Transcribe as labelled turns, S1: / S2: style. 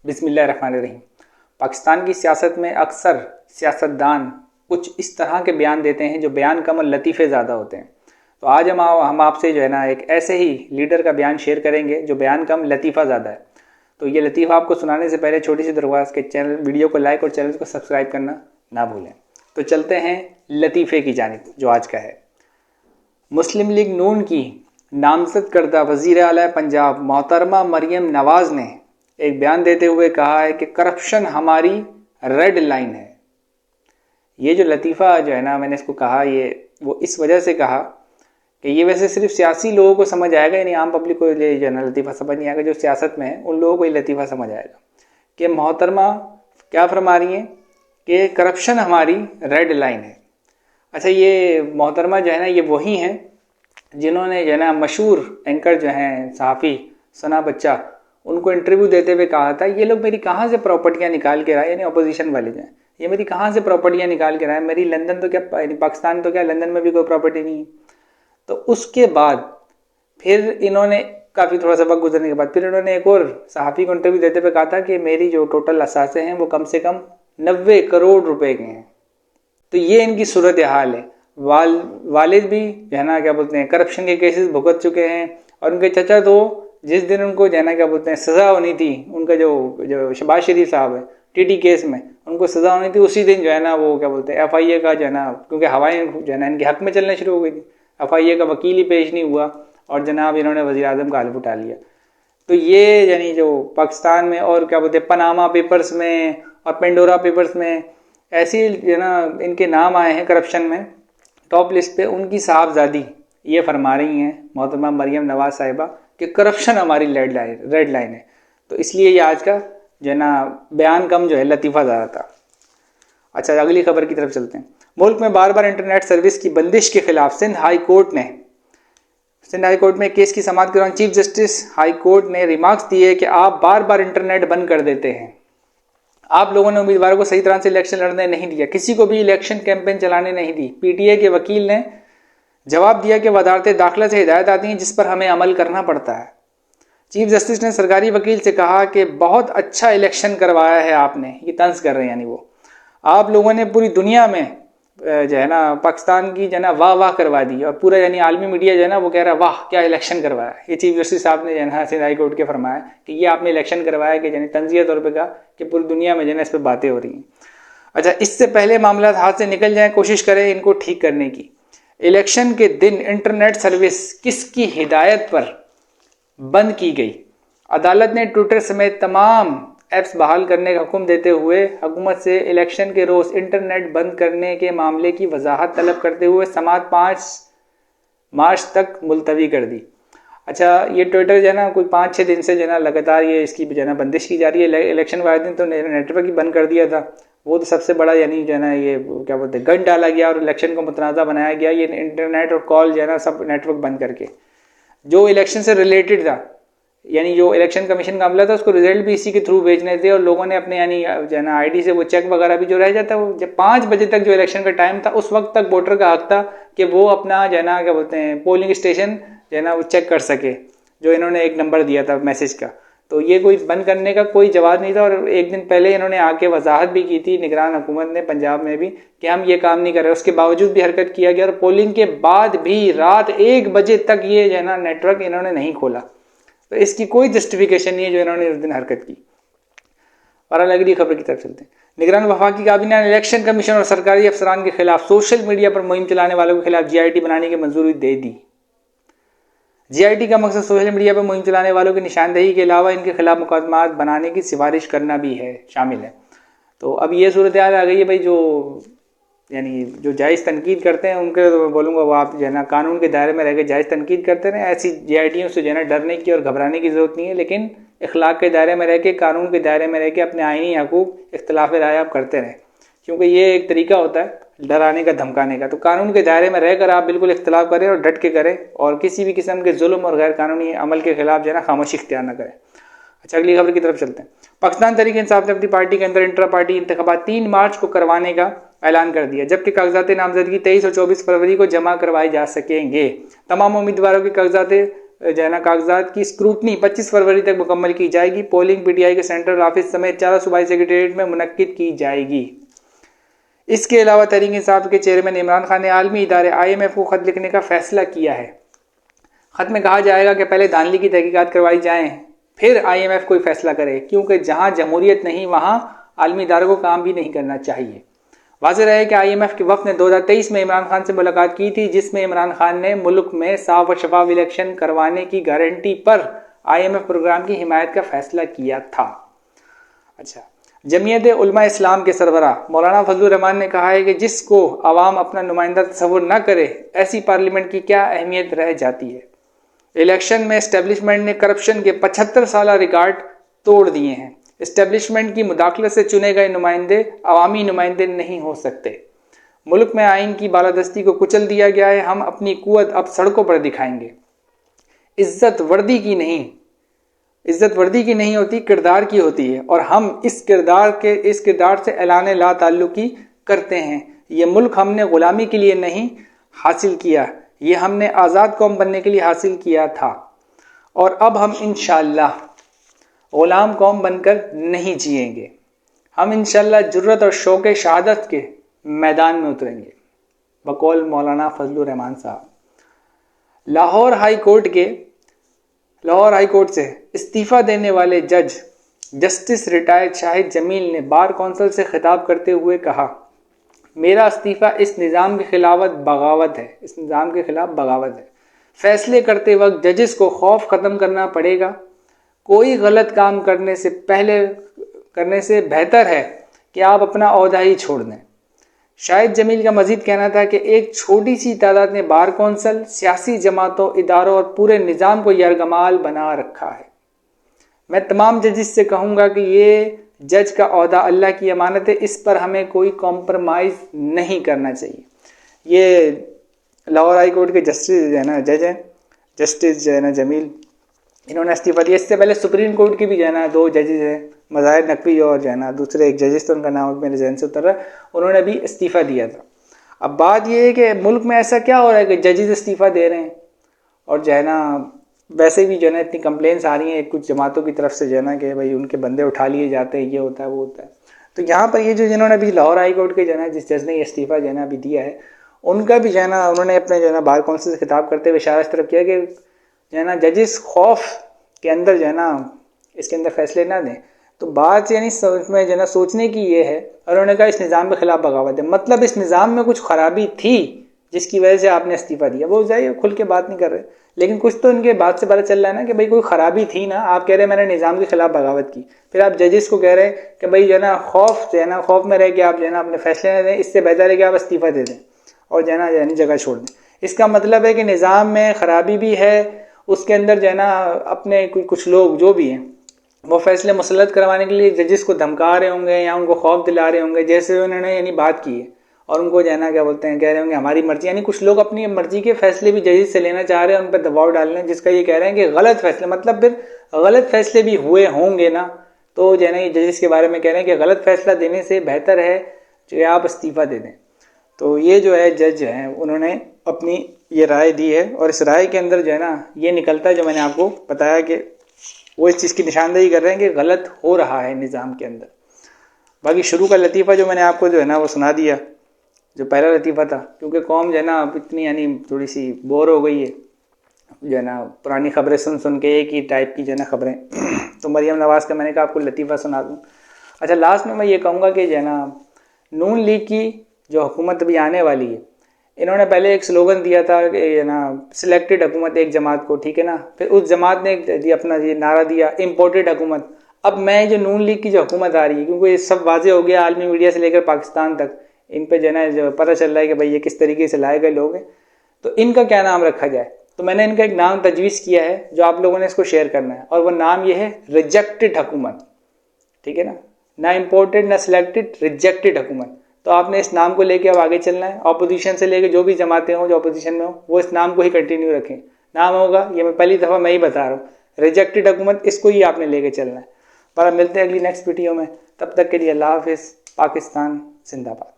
S1: बिस्मिल्लाहिर्रहमानिर्रहीम। पाकिस्तान की सियासत में अक्सर सियासतदान कुछ इस तरह के बयान देते हैं जो बयान कम और लतीफ़े ज़्यादा होते हैं। तो आज हम आपसे जो है ना एक ऐसे ही लीडर का बयान शेयर करेंगे जो बयान कम लतीफ़ा ज़्यादा है। तो ये लतीफ़ा आपको सुनाने से पहले छोटी सी दरख्वास्त के चैनल वीडियो को लाइक और चैनल को सब्सक्राइब करना ना भूलें। तो चलते हैं लतीफ़े की जानिब जो आज का है। मुस्लिम लीग नून की नामजद करदा वज़ीर आला पंजाब मोहतरमा मरियम नवाज़ ने एक बयान देते हुए कहा है कि करप्शन हमारी रेड लाइन है। ये जो लतीफ़ा जो है ना, मैंने इसको कहा ये वो इस वजह से कहा कि ये वैसे सिर्फ सियासी लोगों को समझ आएगा, यानी आम पब्लिक को ये जो है ना लतीफ़ा समझ नहीं आएगा। जो सियासत में है उन लोगों को ये लतीफ़ा समझ आएगा कि मोहतरमा क्या फरमा रही हैं कि करप्शन हमारी रेड लाइन है। अच्छा, ये मोहतरमा जो है ना ये वही हैं जिन्होंने जो है ना मशहूर एंकर जो हैं सहाफ़ी सना बच्चा, उनको इंटरव्यू देते हुए कहा था ये लोग मेरी कहाँ से प्रॉपर्टियाँ निकाल के लाए, यानी अपोजिशन वाले जो हैं ये मेरी कहाँ से प्रॉपर्टियाँ निकाल के लाए, मेरी लंदन तो क्या यानी पाकिस्तान तो क्या लंदन में भी कोई प्रॉपर्टी नहीं है। तो उसके बाद फिर इन्होंने काफ़ी थोड़ा सा वक्त गुजरने के बाद फिर इन्होंने एक और सहाफ़ी को इंटरव्यू देते हुए कहा था कि मेरी जो टोटल असासे हैं वो कम से कम 90 करोड़ रुपए के हैं। तो ये इनकी सूरत हाल है। वालिद भी जो है ना क्या बोलते हैं करप्शन के केसेस भुगत चुके हैं, और उनके चचा तो जिस दिन उनको जो है ना क्या बोलते हैं सज़ा होनी थी, उनका जो शहबाज शरीफ साहब है टीटी केस में उनको सज़ा होनी थी, उसी दिन जो है ना वो क्या बोलते हैं FIA का जो है ना, क्योंकि हवाएं जो है ना इनके हक में चलने शुरू हो गई थी, FIA का वकील ही पेश नहीं हुआ और जनाब इन्होंने वज़ीर आज़म का हल्फ उठा लिया। तो ये यानी जो पाकिस्तान में और क्या बोलते हैं पनामा पेपर्स में और पेंडोरा पेपर्स में ऐसी जो ना इनके नाम आए हैं करप्शन में टॉप लिस्ट पे, उनकी साहबजादी ये फरमा रही हैं मोहतरमा मरियम नवाज़ साहिबा कि करप्शन हमारी रेड लाइन है। तो इसलिए ये आज का जो है ना बयान कम जो है लतीफ़ा ज़्यादा था। अच्छा, अगली खबर की तरफ चलते हैं। मुल्क में बार बार इंटरनेट सर्विस की बंदिश के खिलाफ सिंध हाई कोर्ट में केस की समाअत के दौरान चीफ जस्टिस हाई कोर्ट ने रिमार्क्स दिए कि आप बार बार इंटरनेट बंद कर देते हैं, आप लोगों ने उम्मीदवारों को सही तरह से इलेक्शन लड़ने नहीं दिया, किसी को भी इलेक्शन कैंपेन चलाने नहीं दी। PTI के वकील ने जवाब दिया कि वजारत दाखिला से हिदायत आती हैं जिस पर हमें अमल करना पड़ता है। चीफ जस्टिस ने सरकारी वकील से कहा कि बहुत अच्छा इलेक्शन करवाया है आपने, ये तंज कर रहे हैं, यानी वो आप लोगों ने पूरी दुनिया में जो है ना पाकिस्तान की जो है ना वाह वाह करवा दी, और पूरा यानी आलमी मीडिया जो है ना वो कह रहा है वाह क्या इलेक्शन करवाया। ये चीफ जस्टिस साहब ने जो है ना सिंध हाई कोर्ट के फरमाया कि ये आपने इलेक्शन करवाया कि यानी तंजिया तौर पर कहा कि पूरी दुनिया में जो है ना इस पर बातें हो रही हैं। अच्छा, इससे पहले मामला हाथ से निकल जाए कोशिश करें इनको ठीक करने की। इलेक्शन के दिन इंटरनेट सर्विस किसकी हिदायत पर बंद की गई? अदालत ने ट्विटर समेत तमाम ऐप्स बहाल करने का हुक्म देते हुए हुकूमत से इलेक्शन के रोज इंटरनेट बंद करने के मामले की वजाहत तलब करते हुए समाअत 5 मार्च तक मुलतवी कर दी। अच्छा, ये ट्विटर जो है ना कोई 5-6 दिन से जो है ना लगातार ये इसकी जो है ना बंदिश की जा रही है। इलेक्शन वाले दिन तो नेटवर्क ही बंद कर दिया था, वो तो सबसे बड़ा यानी जो है ना ये क्या बोलते हैं गन डाला गया और इलेक्शन को मुतनाज़ा बनाया गया। ये इंटरनेट और कॉल जो है ना सब नेटवर्क बंद करके जो इलेक्शन से रिलेटेड था, यानी जो इलेक्शन कमीशन का अमला था उसको रिजल्ट भी इसी के थ्रू भेजने थे, और लोगों ने अपने यानी जो है ना ID से वो चेक वगैरह भी जो रह जाता है वो जब 5 बजे तक जो इलेक्शन का टाइम था उस वक्त तक वोटर का हक था कि वो अपना जो है ना क्या बोलते हैं पोलिंग स्टेशन जो है ना वो चेक कर सके, जो इन्होंने एक नंबर दिया था मैसेज का। तो ये कोई बंद करने का कोई जवाब नहीं था, और एक दिन पहले इन्होंने आके वजाहत भी की थी निगरान हुकूमत ने पंजाब में भी कि हम ये काम नहीं कर रहे। उसके बावजूद भी हरकत किया गया और पोलिंग के बाद भी रात 1 बजे तक ये जो है ना नेटवर्क इन्होंने नहीं खोला। तो इसकी कोई जस्टिफिकेशन नहीं है जो इन्होंने उस दिन हरकत की। और अगली खबर की तरफ चलते हैं। निगरान वफाकी काबीना ने इलेक्शन कमीशन और सरकारी अफसरान के खिलाफ सोशल मीडिया पर मुहिम चलाने वालों के खिलाफ GIT बनाने की मंजूरी दे दी। GIT का मकसद सोशल मीडिया पर मुहिम चलाने वालों की निशानदेही के अलावा इनके खिलाफ मुकदमात बनाने की सिफारिश करना भी है शामिल है। तो अब ये सूरत हाल आ गई है भाई, जो जायज़ तनकीद करते हैं उनके तो मैं बोलूँगा वो आप जो है ना कानून के दायरे में रह के जायज़ तनकीद करते रहें। ऐसी GITों से जो है ना डरने की और घबराने की ज़रूरत नहीं है, लेकिन इखलाक के दायरे में रह के कानून के दायरे में रह के अपने आइनी हकूक़ इख्तिलाफ़ राय आप करते रहें, क्योंकि ये एक तरीका होता है डराने का धमकाने का। तो कानून के दायरे में रहकर आप बिल्कुल इख्तिलाफ करें और डट के करें, और किसी भी किस्म के जुल्म और गैर कानूनी अमल के खिलाफ जो है ना खामोशी इख्तियार न करें। अच्छा, अगली खबर की तरफ चलते हैं। पाकिस्तान तहरीक इंसाफ ने अपनी पार्टी के अंदर इंटर पार्टी इंतखाबात 3 मार्च को करवाने का ऐलान कर दिया, जबकि कागजात नामजदगी 23 और 24 फरवरी को जमा करवाए जा सकेंगे। तमाम उम्मीदवारों के कागजात जो है ना कागजात की स्क्रूटनी 25 फरवरी तक मुकम्मल की जाएगी। पोलिंग पीटीआई के सेंट्रल ऑफिस समेत 4 सूबाई सेक्रेटेरिएट में मुनक्किद की जाएगी। इसके अलावा तहरीक इंसाफ के चेयरमैन इमरान खान ने आलमी इदारे IMF को खत लिखने का फैसला किया है। खत में कहा जाएगा कि पहले धांधली की तहकीकात करवाई जाएं, फिर IMF कोई फैसला करे, क्योंकि जहां जमहूरियत नहीं वहां आलमी इदारों को काम भी नहीं करना चाहिए। वाज़ेह रहे कि IMF के वफ़द ने 2023 में इमरान खान से मुलाकात की थी, जिसमें इमरान खान ने मुल्क में साफ और शफाफ इलेक्शन करवाने की गारंटी पर IMF प्रोग्राम की हिमायत का फैसला किया था। अच्छा, जमीयत उलमा इस्लाम के सरबराह मौलाना फजलुर रहमान ने कहा है कि जिसको आवाम अपना नुमाइंदा तस्वुर न करे, ऐसी पार्लियामेंट की क्या अहमियत रह जाती है। इलेक्शन में एस्टेब्लिशमेंट ने करप्शन के 75 साल रिकॉर्ड तोड़ दिए हैं। एस्टेब्लिशमेंट की मुदाखलत से चुने गए नुमाइंदे अवामी नुमाइंदे नहीं हो सकते। मुल्क में आइन की बालादस्ती को कुचल दिया गया है। हम अपनी कुव्वत अब सड़कों पर दिखाएंगे। इज्जत वर्दी की नहीं होती, किरदार की होती है, और हम इस किरदार से ऐलान ला ताल्लुकी करते हैं। ये मुल्क हमने गुलामी के लिए नहीं हासिल किया, ये हमने आज़ाद कौम बनने के लिए हासिल किया था, और अब हम इंशाअल्लाह गुलाम कौम बनकर नहीं जिएंगे। हम इंशाअल्लाह जुर्रत और शौक़ शहादत के मैदान में उतरेंगे। बकौल मौलाना फजलुर रहमान साहब। लाहौर हाई कोर्ट से इस्तीफ़ा देने वाले जज जस्टिस रिटायर्ड शाहिद जमील ने बार कौंसिल से खिताब करते हुए कहा, मेरा इस्तीफ़ा इस निज़ाम के खिलाफ बगावत है। फैसले करते वक्त जजेस को खौफ ख़त्म करना पड़ेगा। कोई गलत काम करने से बेहतर है कि आप अपना ओहदा ही छोड़ दें। शाहिद जमील का मजीद कहना था कि एक छोटी सी तादाद ने बार कौंसिल, सियासी जमातों, इदारों और पूरे निज़ाम को यरगमाल बना रखा है। मैं तमाम जजेस से कहूँगा कि ये जज का ओहदा अल्लाह की अमानत है, इस पर हमें कोई कॉम्प्रोमाइज़ नहीं करना चाहिए। ये लाहौर हाई कोर्ट के जस्टिस जमील, इन्होंने इस्तीफ़ा दिया। इससे पहले सुप्रीम कोर्ट की भी 2 जजेस हैं, मज़ाहिर नकवी और दूसरे एक जजेस, तो उनका नाम मेरे जहन से उतर रहा है, उन्होंने भी इस्तीफ़ा दिया था। अब बात यह है कि मुल्क में ऐसा क्या हो रहा है कि जजेस इस्तीफ़ा दे रहे हैं, और वैसे भी इतनी कंप्लेंट्स आ रही हैं कुछ जमातों की तरफ से कि भाई उनके बंदे उठा लिए जाते हैं, ये होता है वो होता है। तो यहाँ पर ये जिन्होंने अभी लाहौर हाई कोर्ट के जिस जज ने इस्तीफ़ा अभी दिया है, उनका भी उन्होंने अपने बार कौंसिल से खिताब करते हुए इशारा इस तरफ किया कि जजेस खौफ के अंदर इसके अंदर फैसले ना दें। तो बात इसमें सोचने की ये है, और उन्होंने कहा इस निज़ाम के खिलाफ बगावत है। मतलब इस निज़ाम में कुछ खराबी थी जिसकी वजह से आपने इस्तीफ़ा दिया। वो जाइए खुल के बात नहीं कर रहे, लेकिन कुछ तो इनके बात से पता चल रहा है ना कि भाई कोई खराबी थी ना। आप कह रहे हैं मैंने निज़ाम के खिलाफ बगावत की, फिर आप जजेस को कह रहे हैं कि भाई खौफ में रह के आप अपने फैसले न दें, इससे बेहतर है कि आप इस्तीफ़ा दे दें और जगह छोड़ दें। इसका मतलब है कि निज़ाम में खराबी भी है, उसके अंदर अपने कुछ लोग जो भी हैं वो फैसले मुसल्लत करवाने के लिए जजेस को धमका रहे होंगे या उनको खौफ दिला रहे होंगे, जैसे उन्होंने बात की है, और उनको क्या बोलते हैं, कह रहे होंगे हमारी मर्जी, कुछ लोग अपनी मर्जी के फैसले भी जजेस से लेना चाह रहे हैं, उन पर दबाव डाल रहे हैं, जिसका ये कह रहे हैं कि गलत फैसले, मतलब फिर गलत फैसले भी हुए होंगे ना, तो ये जजेस के बारे में कह रहे हैं कि गलत फैसला देने से बेहतर है कि आप इस्तीफ़ा दे दें। तो ये जज हैं, उन्होंने अपनी ये राय दी है, और इस राय के अंदर ये निकलता है जो मैंने आपको बताया कि वो इस चीज़ की निशानदेही कर रहे हैं कि गलत हो रहा है निज़ाम के अंदर। बाकी शुरू का लतीफ़ा जो मैंने आपको वो सुना दिया, जो पहला लतीफ़ा था, क्योंकि कौम इतनी थोड़ी सी बोर हो गई है पुरानी खबरें सुन के, एक ही टाइप की खबरें। तो मरियम नवाज़ का मैंने कहा आपको लतीफ़ा सुना दूँ। अच्छा, लास्ट में मैं ये कहूँगा कि नून लीग की जो हुकूमत अभी आने वाली है, इन्होंने पहले एक स्लोगन दिया था कि सिलेक्टेड हुकूमत एक जमात को, ठीक है ना। फिर उस जमात ने अपना ये नारा दिया इम्पोर्टेड हुकूमत। अब मैं जो नून लीग की जो हुकूमत आ रही है, क्योंकि ये सब वाजे हो गया आलमी मीडिया से लेकर पाकिस्तान तक, इन पे जो पता चल रहा है कि भाई ये किस तरीके से लाए गए लोग हैं, तो इनका क्या नाम रखा जाए। तो मैंने इनका एक नाम तजवीज़ किया है जो आप लोगों ने इसको शेयर करना है, और वो नाम ये है रिजेक्टेड हुकूमत, ठीक है ना इम्पोर्टेड ना सिलेक्टेड, रिजेक्टेड हुकूमत। तो आपने इस नाम को लेके अब आगे चलना है। ऑपोजिशन से लेके जो भी जमातें हो जो ऑपोजिशन में हो, वो इस नाम को ही कंटिन्यू रखें। नाम होगा, ये मैं पहली दफ़ा मैं ही बता रहा हूँ, रिजेक्टेड हुकूमत, इसको ही आपने लेके चलना है। पर मिलते हैं अगली नेक्स्ट वीडियो में, तब तक के लिए अल्लाह हाफिज़। पाकिस्तान जिंदाबाद।